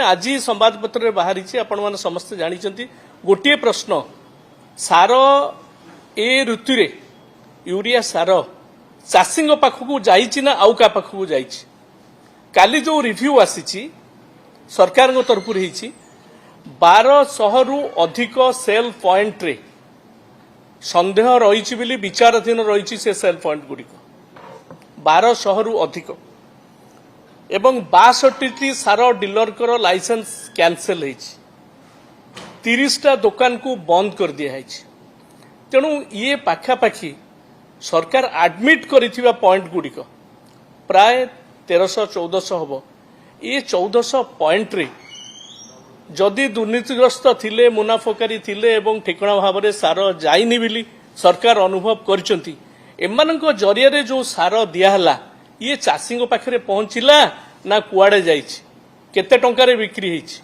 ବର୍ତ୍ତमान आज संवादपत्र बाहरी आपण मैंने समस्ते जानते गोटे प्रश्न सार ए ऋतु रे यूरिया सार चाषी पाखक जाइए ना आउ का पाखक जाइए काली जो रिव्यू आसी सरकार तरफ 1200 रु अधिक सेल पॉइंट रे संदेह रही बोली विचाराधीन रही से सेल पॉइंट गुड़िक 1200 रु अधिक एवं 62 सार डीलर कर लाइसेंस कैंसल है 30टा दुकान को बंद कर दिया तेणु ये पाखापाखि सरकार एडमिट करिथिबा पॉइंट गुड़िक प्राय 1300-1400 हम ये 1400 पॉइंट रे जदि दुर्नीतिग्रस्त थिले मुनाफकारी थिले एवं ठिकणा भाव में सार जाइनी बोली सरकार अनुभव करचंती एमानंको जरिया जो सार दियाहला ये चाषी पाखरे पहुंचला ना कुआडे जाइछि केते टंका रे बिक्री होइछि